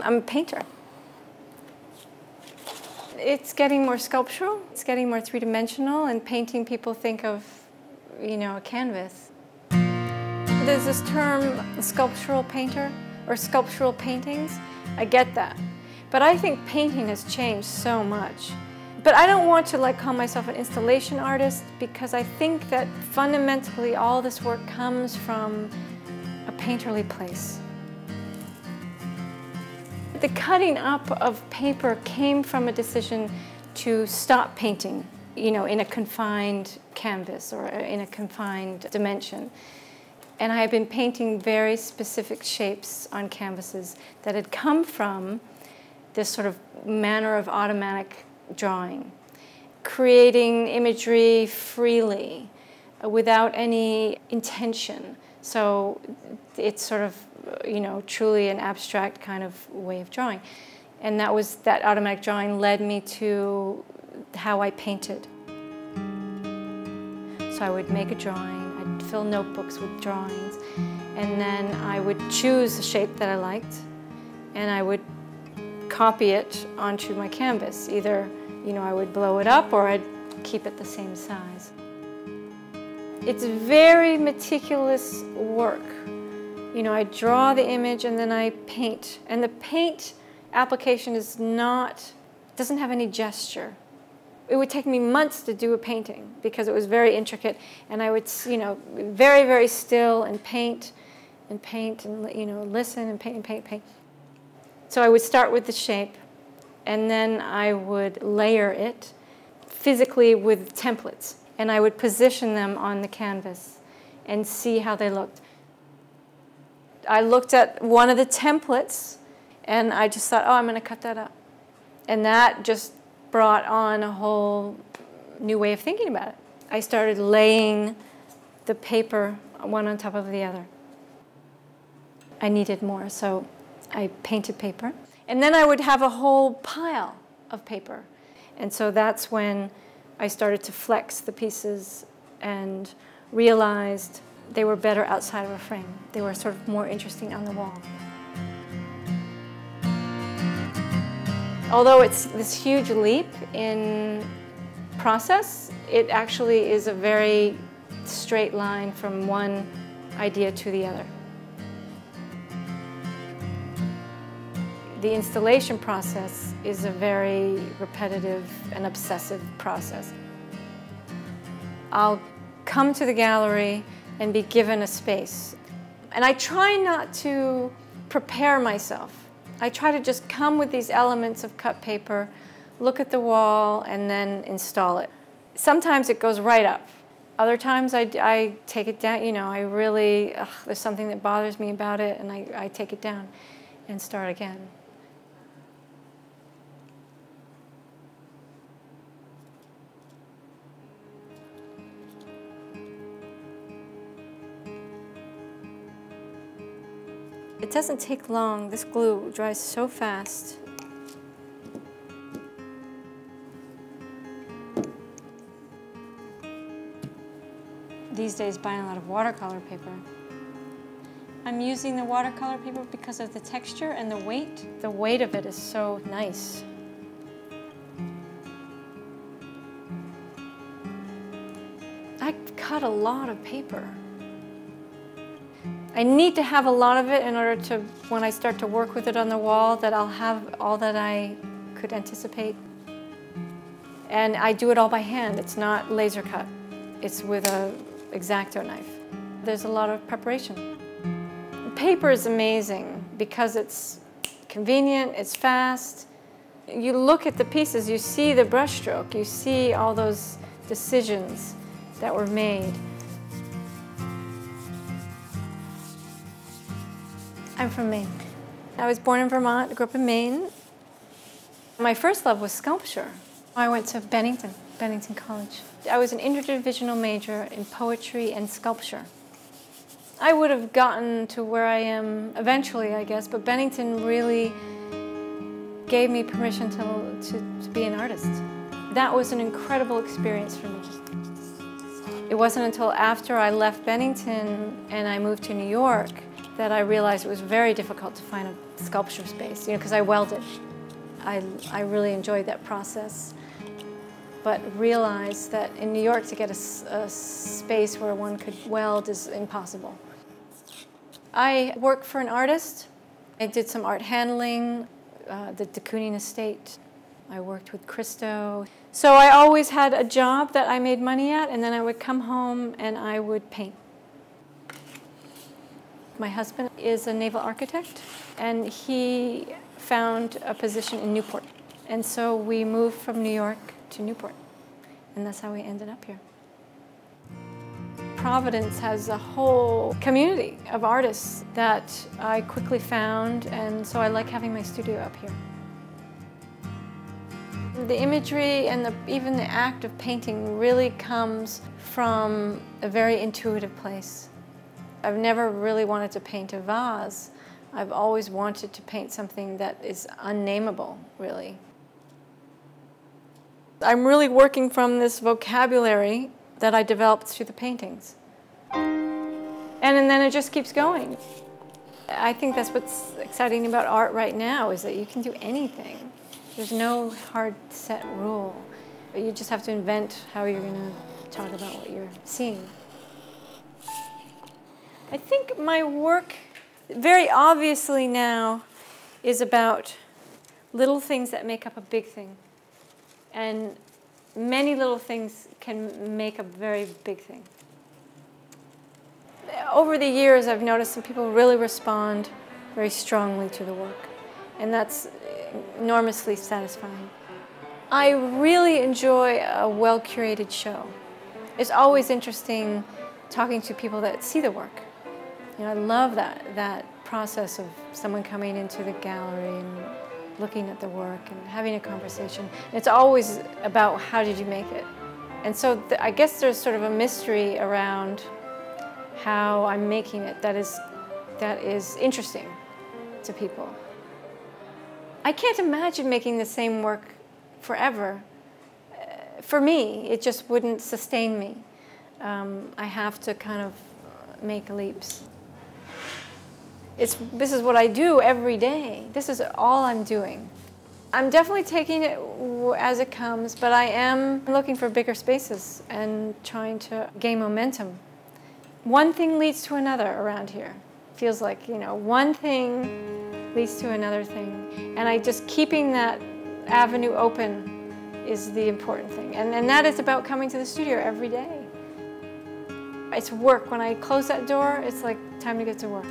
I'm a painter. It's getting more sculptural, it's getting more three-dimensional, and painting people think of, a canvas. There's this term, sculptural painter, or sculptural paintings. I get that. But I think painting has changed so much. But I don't want to call myself an installation artist, because I think that fundamentally all this work comes from a painterly place. The cutting up of paper came from a decision to stop painting, in a confined canvas or in a confined dimension. And I had been painting very specific shapes on canvases that had come from this sort of manner of automatic drawing, creating imagery freely, without any intention. So it's sort of, truly an abstract kind of way of drawing. And that automatic drawing led me to how I painted. So I would make a drawing, I'd fill notebooks with drawings, and then I would choose a shape that I liked, and I would copy it onto my canvas. Either, I would blow it up or I'd keep it the same size. It's very meticulous work. I draw the image and then I paint. And the paint application doesn't have any gesture. It would take me months to do a painting because it was very intricate. And I would, very, very still and paint and listen and paint and paint and paint. So I would start with the shape, and then I would layer it physically with templates. And I would position them on the canvas and see how they looked. I looked at one of the templates, and I just thought, oh, I'm going to cut that up. And that just brought on a whole new way of thinking about it. I started laying the paper one on top of the other. I needed more, so I painted paper. And then I would have a whole pile of paper. And so that's when I started to flex the pieces and realized they were better outside of a frame. They were sort of more interesting on the wall. Although it's this huge leap in process, it actually is a very straight line from one idea to the other. The installation process is a very repetitive and obsessive process. I'll come to the gallery and be given a space. And I try not to prepare myself. I try to just come with these elements of cut paper, look at the wall, and then install it. Sometimes it goes right up. Other times I take it down, there's something that bothers me about it, and I take it down and start again. It doesn't take long. This glue dries so fast. These days, buying a lot of watercolor paper. I'm using the watercolor paper because of the texture and the weight. The weight of it is so nice. I cut a lot of paper. I need to have a lot of it in order to, when I start to work with it on the wall, that I'll have all that I could anticipate. And I do it all by hand. It's not laser cut. It's with a X-Acto knife. There's a lot of preparation. Paper is amazing because it's convenient, it's fast. You look at the pieces, you see the brushstroke, you see all those decisions that were made. I'm from Maine. I was born in Vermont, grew up in Maine. My first love was sculpture. I went to Bennington College. I was an interdivisional major in poetry and sculpture. I would have gotten to where I am eventually, I guess, but Bennington really gave me permission to be an artist. That was an incredible experience for me. It wasn't until after I left Bennington and I moved to New York that I realized it was very difficult to find a sculpture space, because I welded. I really enjoyed that process, but realized that in New York to get a space where one could weld is impossible. I worked for an artist. I did some art handling, the de Kooning estate. I worked with Christo. So I always had a job that I made money at, and then I would come home and I would paint. My husband is a naval architect, and he found a position in Newport. And so we moved from New York to Newport, and that's how we ended up here. Providence has a whole community of artists that I quickly found, and so I like having my studio up here. The imagery and even the act of painting really comes from a very intuitive place. I've never really wanted to paint a vase. I've always wanted to paint something that is unnameable, really. I'm really working from this vocabulary that I developed through the paintings. And then it just keeps going. I think that's what's exciting about art right now, is that you can do anything. There's no hard set rule. You just have to invent how you're going to talk about what you're seeing. I think my work, very obviously now, is about little things that make up a big thing. And many little things can make a very big thing. Over the years, I've noticed some people really respond very strongly to the work, and that's enormously satisfying. I really enjoy a well-curated show. It's always interesting talking to people that see the work. I love that process of someone coming into the gallery and looking at the work and having a conversation. It's always about how did you make it. And so I guess there's sort of a mystery around how I'm making it that is interesting to people. I can't imagine making the same work forever. For me, it just wouldn't sustain me. I have to kind of make leaps. This is what I do every day. This is all I'm doing. I'm definitely taking it as it comes, but I am looking for bigger spaces and trying to gain momentum. One thing leads to another around here. Feels like, one thing leads to another thing. And just keeping that avenue open is the important thing. And that is about coming to the studio every day. It's work. When I close that door, it's like time to get to work.